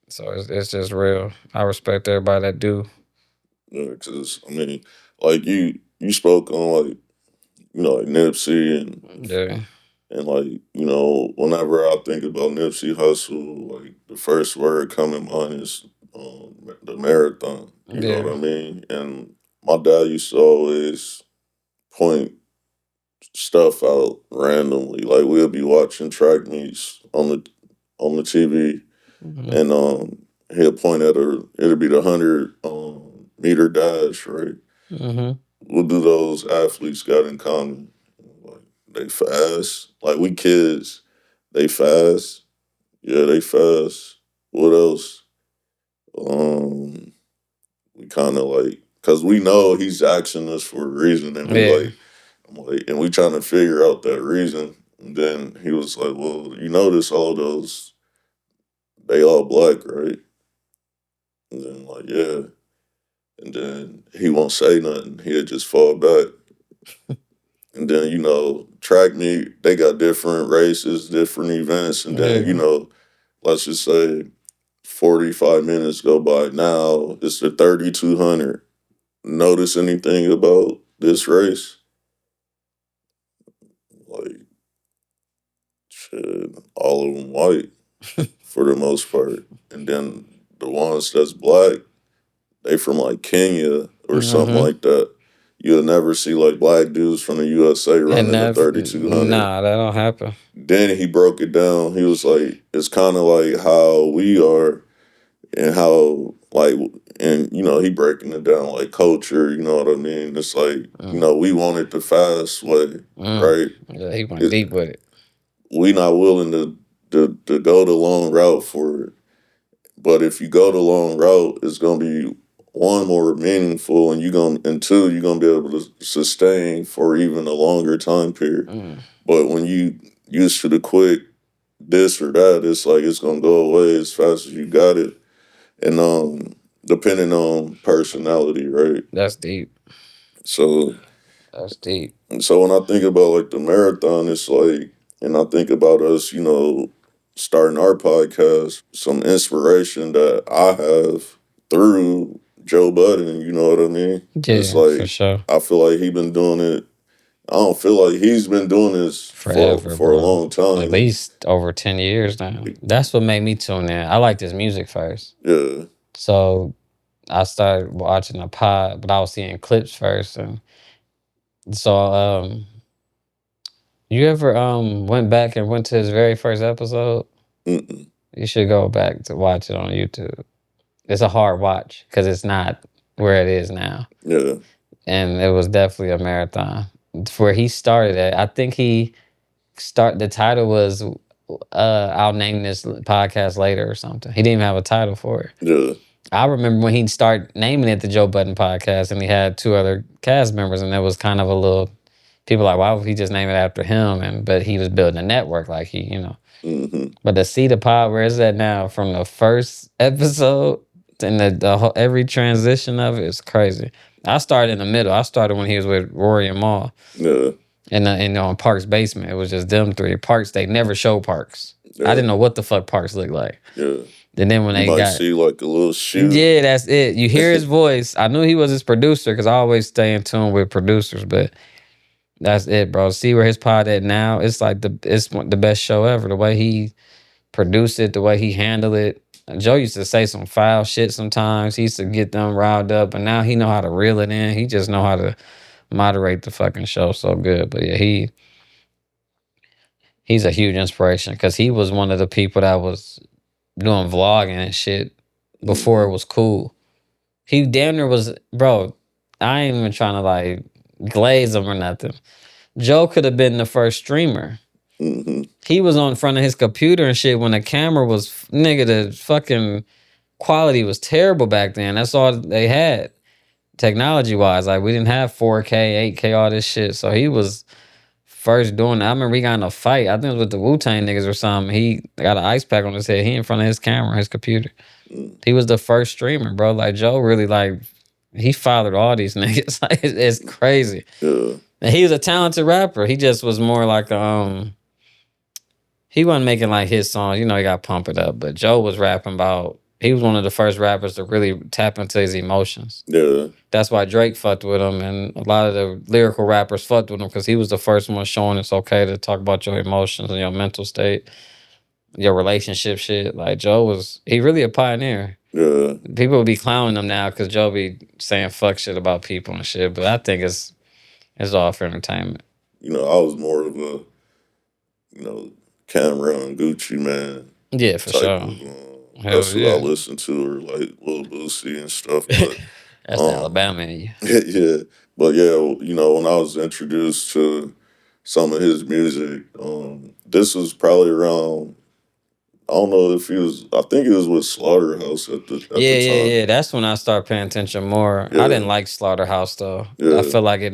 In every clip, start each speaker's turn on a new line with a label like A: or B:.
A: So it's just real. I respect everybody that do.
B: Yeah, because I mean, like you spoke on like like Nipsey
A: Yeah.
B: and like whenever I think about Nipsey Hussle, like the first word coming to mind is the marathon. You know
A: Yeah.
B: what I mean? And my dad used to always point stuff out randomly. Like we'll be watching track meets on the TV,
A: Hmm.
B: and he'll point at it'll be the 100 meter dash, right?
A: Hmm.
B: What do those athletes got in common? Like they fast. Like we kids, they fast. Yeah, they fast. What else? Um, we kind of like because we know he's asking us for a reason, and we
A: Yeah.
B: like, I'm like, and we trying to figure out that reason. And then he was like, "Well, you notice all those, they all black, right?" And then like, yeah. And then he won't say nothing. He'll just fall back. And then, track meet, they got different races, different events. And then,
A: Yeah.
B: let's just say 45 minutes go by. Now it's the 3,200. Notice anything about this race? Like, shit, all of them white for the most part. And then the ones that's black, they from like Kenya or something
A: Hmm.
B: like that. You'll never see like black dudes from the USA
A: And
B: running the
A: never,
B: 3,200.
A: nah, that don't happen.
B: Then he broke it down. He was like, it's kind of like how we are and how, like, and, he breaking it down like culture, you know what I mean? It's like,
A: Mm.
B: we want it the fast way,
A: Mm.
B: right?
A: Yeah, he went
B: It,
A: deep with it.
B: we not willing to go the long route for it. But if you go the long route, it's gonna be one more meaningful, and two, you're gonna be able to sustain for even a longer time period.
A: Mm.
B: But when you used to the quick this or that, it's like it's gonna go away as fast as you got it, and depending on personality, right?
A: That's deep.
B: So
A: That's deep.
B: so when I think about like the marathon, it's like, and I think about us, starting our podcast, some inspiration that I have through Joe Budden, you know what I mean? It's
A: Yeah, for
B: like
A: sure.
B: I feel like he been doing it. I don't feel like he's been doing this for
A: Forever,
B: a
A: bro.
B: long
A: At
B: time.
A: least over 10 years now. That's what made me tune in. I liked his music first.
B: Yeah.
A: So I started watching a pod, but I was seeing clips first. And so you ever went back and went to his very first episode?
B: Mm-mm.
A: You should go back to watch it on YouTube. It's a hard watch because it's not where it is now.
B: Yeah.
A: And it was definitely a marathon. Where he started at, I think the title was I'll name this podcast later or something. He didn't even have a title for it.
B: Yeah.
A: I remember when he started naming it the Joe Budden podcast and he had two other cast members and it was kind of a little people like, why would he just name it after him? But he was building a network like
B: Mm-hmm.
A: but to see the pod where it's at now from the first episode and the whole, every transition of it is crazy. I started in the middle. I started when he was with Rory and Maul
B: Yeah.
A: in on Parks' basement. It was just them three. Parks, they never show Parks. I
B: Yeah.
A: didn't know what the fuck Parks looked like.
B: Yeah.
A: And then when
B: You
A: they
B: might
A: got
B: see like a little shoe.
A: yeah, that's it. You hear his voice. I knew he was his producer because I always stay in tune with producers, but that's it, bro. See where his pod at now? It's like the best show ever. The way he produced it, the way he handled it. Joe used to say some foul shit sometimes. He used to get them riled up, but now he know how to reel it in. He just know how to moderate the fucking show so good. But yeah, he's a huge inspiration because he was one of the people that was doing vlogging and shit before
B: Mm-hmm.
A: it was cool. He damn near was, bro. I ain't even trying to like glaze him or nothing. Joe could have been the first streamer.
B: Mm-hmm.
A: He was on front of his computer and shit when the camera was nigga. The fucking quality was terrible back then. That's all they had technology wise. Like we didn't have 4K, 8K, all this shit. So he was first doing that. I remember he got in a fight. I think it was with the Wu Tang niggas or something. He got an ice pack on his head. He in front of his camera, his computer.
B: Mm-hmm.
A: He was the first streamer, bro. Like Joe really like he fathered all these niggas. Like it's crazy.
B: Yeah.
A: And he was a talented rapper. He just was more like he wasn't making like his songs. You know, he got Pump It Up, but Joe was rapping about He was one of the first rappers to really tap into his emotions.
B: Yeah.
A: That's why Drake fucked with him, and a lot of the lyrical rappers fucked with him because he was the first one showing it's okay to talk about your emotions and your mental state, your relationship shit. Like Joe was, he really a pioneer.
B: Yeah.
A: People would be clowning him now because Joe be saying fuck shit about people and shit, but I think it's all for entertainment.
B: You know, I was more of a, you know, Cameron Gucci man
A: Yeah, for
B: type
A: sure.
B: of.
A: Hell
B: That's who I
A: yeah.
B: listen to, or like Lil Boosie and stuff. But
A: That's the Alabama in you.
B: yeah, but yeah, you know, when I was introduced to some of his music, this was probably around. I don't know if he was. I think he was with Slaughterhouse at the
A: Yeah, yeah,
B: time.
A: yeah. That's when I started paying attention more. I
B: Yeah,
A: didn't like Slaughterhouse though. I
B: yeah,
A: feel like it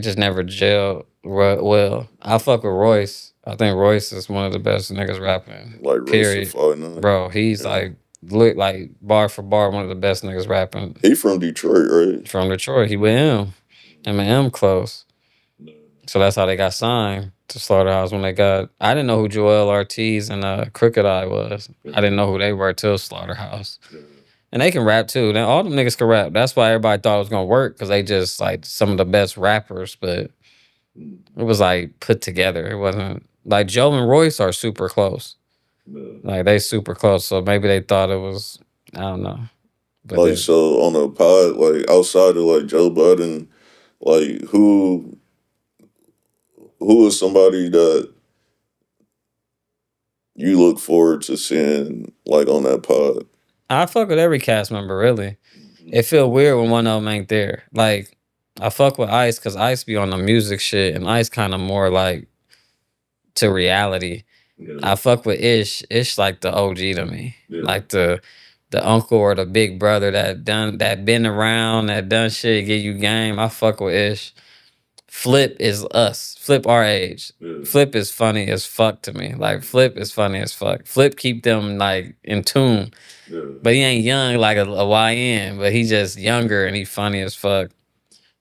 A: just never gelled well. I fuck with Royce. I think Royce is one of the best niggas rapping.
B: like Royce the
A: Period.
B: 5'9".
A: Bro, he's
B: Yeah.
A: like like bar for bar one of the best niggas rapping
B: He from Detroit, right?
A: from Detroit. He with him. Him and M close. So that's how they got signed to Slaughterhouse when they got. I didn't know who Joel Ortiz and Crooked Eye was. I didn't know who they were till Slaughterhouse. And they can rap too. Now all them niggas can rap. That's why everybody thought it was gonna work because they just like some of the best rappers. But it was like put together. It wasn't like Joe and Royce are super close. Like they super close. So maybe they thought it was. I don't know. But
B: Like so on a pod, like outside of like Joe Budden, like who is somebody that you look forward to seeing like on that pod?
A: I fuck with every cast member really. It feel weird when one of them ain't there. Like I fuck with Ice because Ice be on the music shit, and Ice kind of more like to reality. I fuck with Ish. Ish like the OG to me, like the uncle or the big brother that been around, that done shit, give you game. I fuck with Ish. Flip is us. Flip our age. Flip is funny as fuck to me. Like Flip is funny as fuck. Flip keep them like in tune. But he ain't young like a YN, but he just younger and he funny as fuck.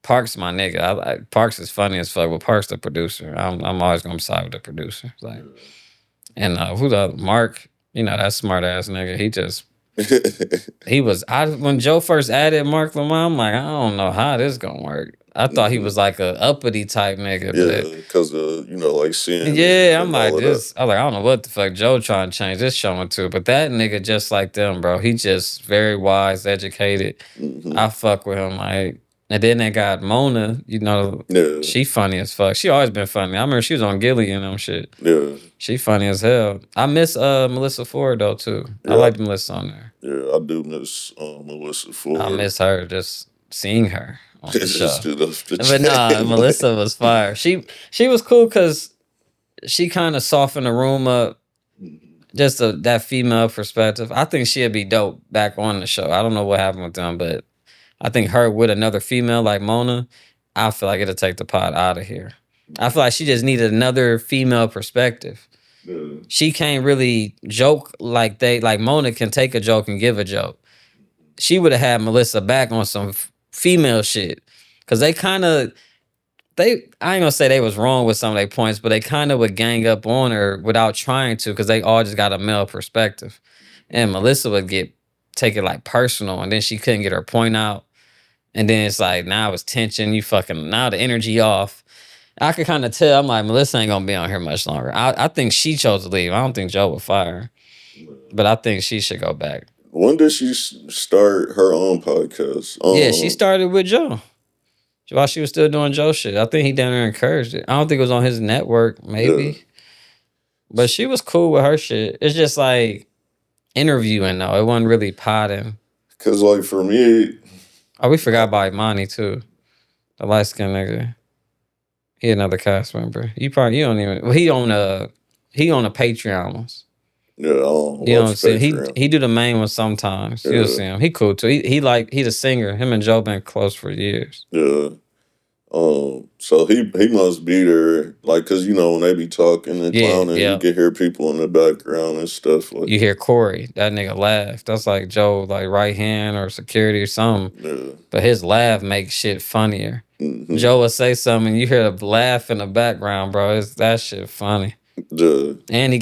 A: Parks my nigga. Parks is funny as fuck, but Parks the producer. I'm always gonna side with the producer. Like, and who the other? Mark? You know that smart ass nigga. He was. When Joe first added Mark Lamont, I'm like, I don't know how this gonna work. I thought he was like a uppity type nigga.
B: Yeah, because you know, like seeing.
A: Yeah, I'm like this. I was like, I don't know what the fuck Joe trying to change this show into, but that nigga just like them, bro. He just very wise, educated. I fuck with him, like. And then they got Mona, you know, she funny as fuck. She always been funny. I remember she was on Gilly and them shit.
B: Yeah.
A: She funny as hell. I miss Melissa Ford though too. Yeah. I like Melissa on there.
B: Yeah, I do miss Melissa Ford.
A: I miss her just seeing her on the show. But nah, Melissa was fire. She was cool because she kind of softened the room up. Just that female perspective. I think she'd be dope back on the show. I don't know what happened with them, but I think her with another female like Mona, I feel like it'll take the pod out of here. I feel like she just needed another female perspective. She can't really joke like Mona can take a joke and give a joke. She would have had Melissa back on some female shit. Cause I ain't gonna say they was wrong with some of their points, but they kind of would gang up on her without trying to, cause they all just got a male perspective. And Melissa would take it like personal, and then she couldn't get her point out. And then it's like, now it's tension. Now the energy off. I could kind of tell. I'm like, Melissa ain't going to be on here much longer. I think she chose to leave. I don't think Joe would fire her. But I think she should go back.
B: When did she start her own podcast?
A: Yeah, she started with Joe. While she was still doing Joe shit. I think he down there encouraged it. I don't think it was on his network, maybe. Yeah. But she was cool with her shit. It's just like interviewing, though. It wasn't really potting.
B: Because, like, for me...
A: Oh, we forgot about Imani too. The light skinned nigga. He another cast member. You don't even. Well, he on a Patreon ones.
B: Yeah, I don't
A: you don't see. He do the main one sometimes. Yeah. You'll see him. He cool too. He the singer. Him and Joe been close for years.
B: Yeah. So he must be there, like, cause you know when they be talking and clowning, you can hear people in the background and stuff. Like
A: you hear Corey, that nigga laugh. That's like Joe, like right hand or security or something. Yeah. But his laugh makes shit funnier. Mm-hmm. Joe will say something, and you hear the laugh in the background, bro. That shit funny. Yeah. And he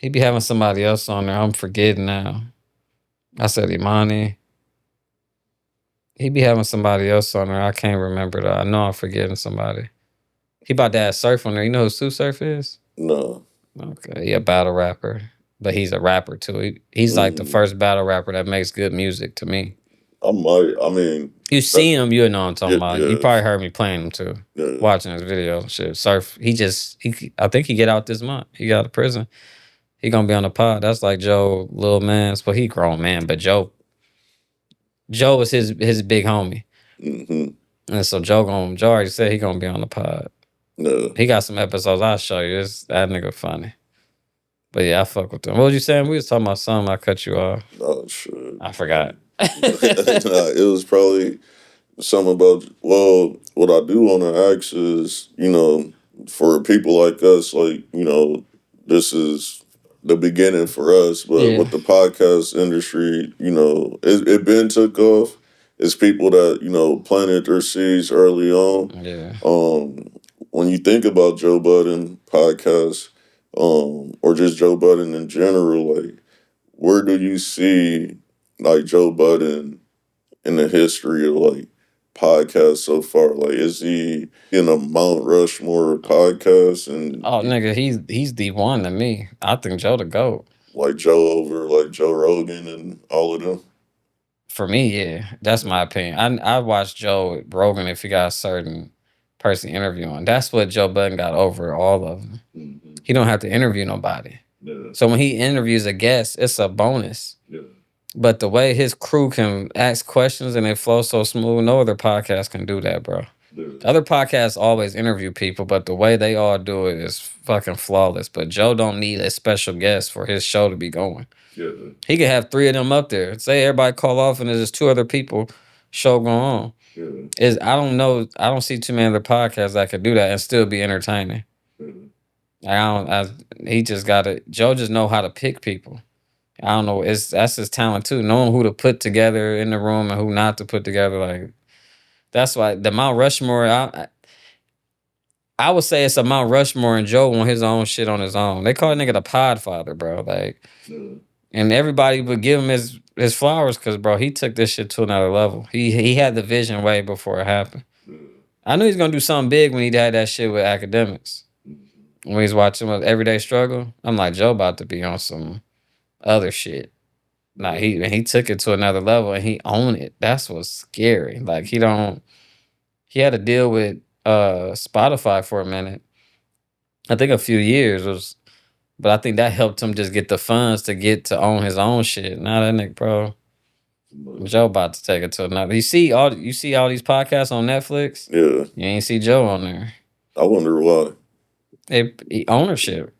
A: He be having somebody else on there. I'm forgetting now. I said Imani. He be having somebody else on there. I can't remember though. I know I'm forgetting somebody. He about to add Surf on there. You know who Sue Surf is?
B: No.
A: Okay, he a battle rapper, but he's a rapper too. He's like the first battle rapper that makes good music to me.
B: I might. I mean,
A: You see him, you know what I'm talking about. You
B: yeah,
A: probably heard me playing him too,
B: yeah.
A: watching his videos and shit. Surf. I think he get out this month. He got out of prison. He gonna be on the pod. That's like Joe, little man. Well, he grown man, but Joe was his big homie.
B: Mm-hmm.
A: And so Joe already said he gonna be on the pod.
B: Yeah.
A: He got some episodes I'll show you. That nigga funny. But yeah, I fuck with him. What was you saying? We was talking about something. I cut you off.
B: Oh shit.
A: I forgot.
B: Nah, it was probably something about, well, what I do want to ask is, for people like us, like, this is the beginning for us, but
A: Yeah.
B: with the podcast industry, it been took off. It's people that, planted their seeds early on.
A: Yeah.
B: When you think about Joe Budden podcast, or just Joe Budden in general, like, where do you see like Joe Budden in the history of like podcasts so far? Like, is he in a Mount Rushmore podcast? And
A: Oh nigga, he's the one to me. I think Joe the GOAT.
B: like Joe over like Joe Rogan and all of them?
A: For me, yeah. That's my opinion. I watch Joe Rogan if he got a certain person interviewing. That's what Joe Budden got over all of them.
B: Mm-hmm.
A: He don't have to interview nobody.
B: Yeah.
A: So when he interviews a guest, it's a bonus.
B: Yeah.
A: But the way his crew can ask questions and it flows so smooth, no other podcast can do that, bro.
B: Yeah.
A: Other podcasts always interview people, but the way they all do it is fucking flawless. But Joe don't need a special guest for his show to be going.
B: Yeah.
A: He could have 3 of them up there. Say everybody call off and there's just 2 other people, show going on.
B: Yeah.
A: I don't see too many other podcasts that could do that and still be entertaining. He just gotta, Joe just know how to pick people. I don't know. That's his talent too. Knowing who to put together in the room and who not to put together. Like, that's why the Mount Rushmore, I would say it's a Mount Rushmore and Joe on his own shit on his own. They call a nigga the Podfather, bro. Like, and everybody would give him his flowers because, bro, he took this shit to another level. He had the vision way before it happened. I knew he was gonna do something big when he had that shit with academics. When he's watching with Everyday Struggle, I'm like, Joe about to be on some other shit. Like, he took it to another level and he owned it. That's what's scary. Like, he had to deal with Spotify for a minute. I think a few years but I think that helped him just get the funds to get to own his own shit. Now that nigga, bro, Joe about to take it to another. You see all these podcasts on Netflix?
B: Yeah.
A: You ain't see Joe on there.
B: I wonder why.
A: Ownership.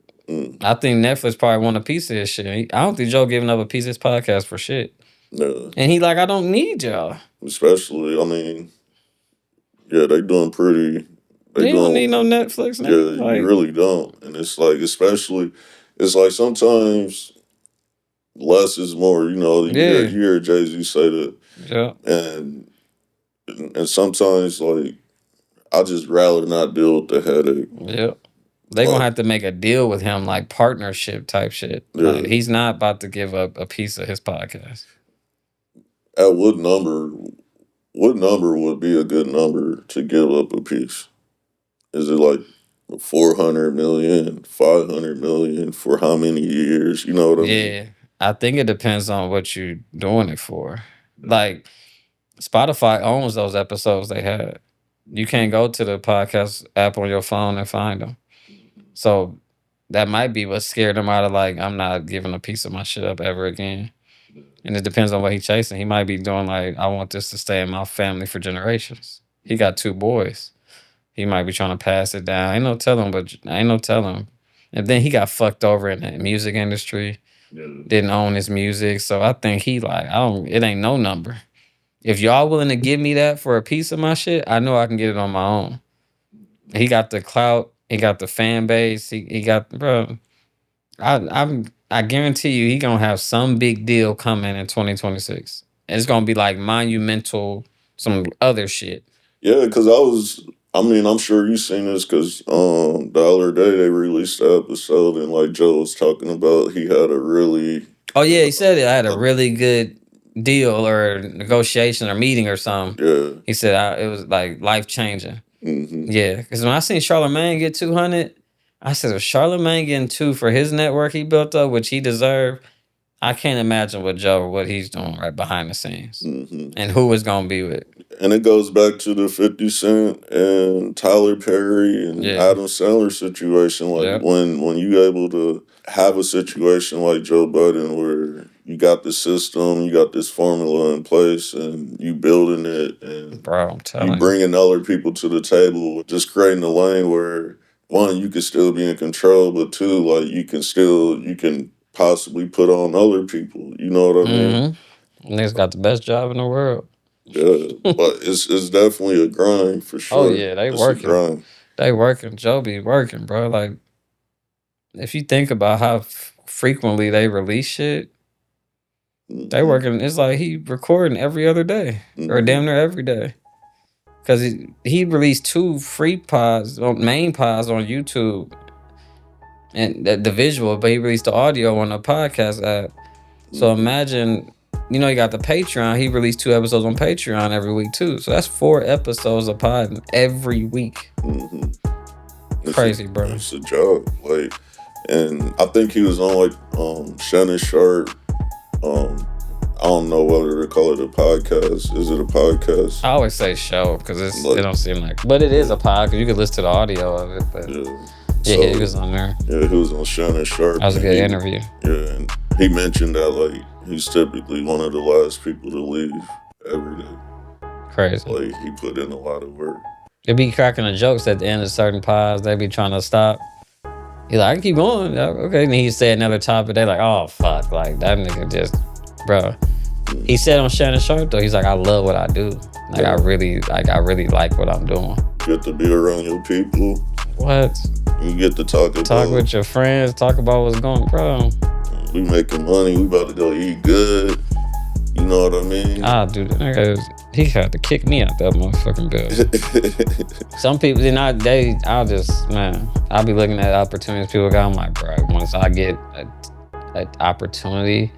A: I think Netflix probably want a piece of his shit. I don't think Joe giving up a piece of his podcast for shit.
B: Yeah.
A: And he like, I don't need y'all.
B: Especially, I mean, yeah, they doing pretty.
A: You don't need no Netflix.
B: Yeah,
A: Like,
B: you really don't. And it's like, especially, it's like sometimes less is more. You hear Jay-Z say that.
A: Yeah.
B: And sometimes, like, I just rather not deal with the headache.
A: Yeah. They gonna have to make a deal with him, like partnership type shit.
B: Yeah.
A: Like, he's not about to give up a piece of his podcast.
B: At what number would be a good number to give up a piece? Is it like 400 million, 500 million for how many years? You know what I mean?
A: Yeah. I think it depends on what you're doing it for. Like, Spotify owns those episodes they had. You can't go to the podcast app on your phone and find them. So that might be what scared him out of, like, I'm not giving a piece of my shit up ever again. And it depends on what he's chasing. He might be doing like, I want this to stay in my family for generations. He got 2 boys. He might be trying to pass it down. Ain't no telling. And then he got fucked over in the music industry. Didn't own his music. So I think he like, it ain't no number. If y'all willing to give me that for a piece of my shit, I know I can get it on my own. He got the clout. He got the fan base. He got, bro. I guarantee you, he gonna have some big deal coming in 2026. And it's gonna be like monumental, some other shit.
B: Yeah, because I mean, I'm sure you seen this because the other day they released the episode and like Joe was talking about, he had a really
A: Oh yeah, he said it. I had a really good deal or negotiation or meeting or something.
B: yeah.
A: He said it was like life changing.
B: Mm-hmm.
A: Yeah, because when I seen Charlamagne get 200, I said, if Charlamagne getting 2 for his network he built up, which he deserved, I can't imagine what he's doing right behind the scenes,
B: Mm-hmm.
A: and who is gonna be with.
B: And it goes back to the 50 Cent and Tyler Perry and
A: Yeah.
B: Adam Sandler situation. Like
A: Yep.
B: when you able to have a situation like Joe Budden where you got the system, you got this formula in place, and you building it, and
A: Bro, I'm telling
B: you
A: you.
B: bringing other people to the table, just creating a lane where one, you can still be in control, but two, like you can possibly put on other people. You know what I mean?
A: Niggas got the best job in the world.
B: Yeah, but it's definitely a grind for sure.
A: Oh yeah, they
B: It's
A: working.
B: a grind.
A: They working. Joe be working, bro. Like, if you think about how frequently they release shit, they
B: Mhm.
A: working. It's like he recording every other day or
B: Mhm.
A: damn near every day. Cause he released 2 free pods main pods on YouTube, and the visual, but he released the audio on the podcast app. So
B: Mhm.
A: imagine, you know, he got the Patreon. He released 2 episodes on Patreon every week too. So that's 4 episodes of pod every week.
B: Mhm.
A: Crazy, bro.
B: It's a job, like, and I think he was on like Shannon Sharp. I don't know whether to call it a podcast. Is it a podcast?
A: I always say show because
B: Like-
A: it don't seem like, but it is a pod because you can listen to the audio of it. But
B: Yeah.
A: he was on there.
B: Yeah, he was on Shannon Sharp.
A: That was a
B: and
A: good
B: he-
A: interview.
B: Yeah, and he mentioned that like he's typically one of the last people to leave every day.
A: Crazy.
B: Like he put in a lot of work.
A: They be cracking the jokes at the end of certain pods. They be trying to stop. He's like, I can keep going. Yeah, okay. And he said another topic. They like, oh fuck, like that nigga just, bro. He said on Shannon Sharp though, he's like, I love what I do. Like
B: Yeah.
A: I really like what I'm doing.
B: You get to be around your people.
A: What?
B: You get to talk
A: With your friends. Talk about what's going, bro.
B: We making money. We about to go eat good. You know what I mean?
A: Ah, dude, that nigga, he had to kick me out that motherfucking building. Some people, I'll just, man, I'll be looking at opportunities people got. I'm like, bro, once I get an opportunity,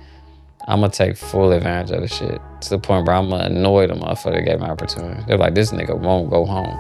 A: I'm gonna take full advantage of the shit to the point where I'm gonna annoy the motherfucker that gave me an opportunity. They're like, this nigga won't go home.